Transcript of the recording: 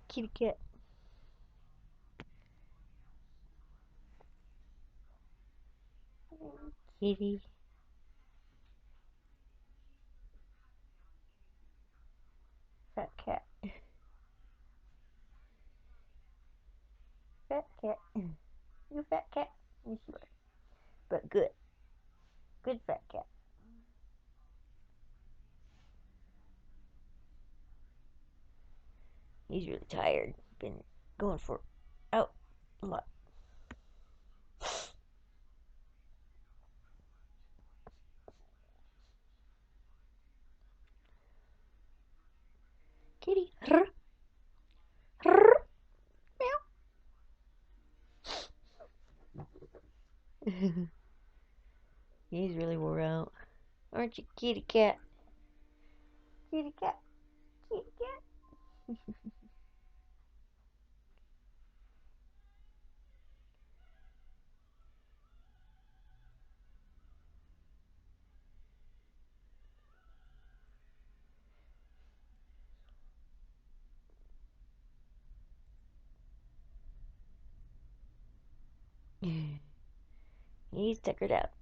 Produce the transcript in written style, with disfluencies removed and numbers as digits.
Kitty cat. Kitty. Fat cat. Fat cat. You fat cat? Yes, you are. But good. Good fat cat. He's really tired. Been going for out a lot. Kitty. Meow. He's really wore out. Aren't you, kitty cat? Kitty cat. Kitty cat. He's tuckered out.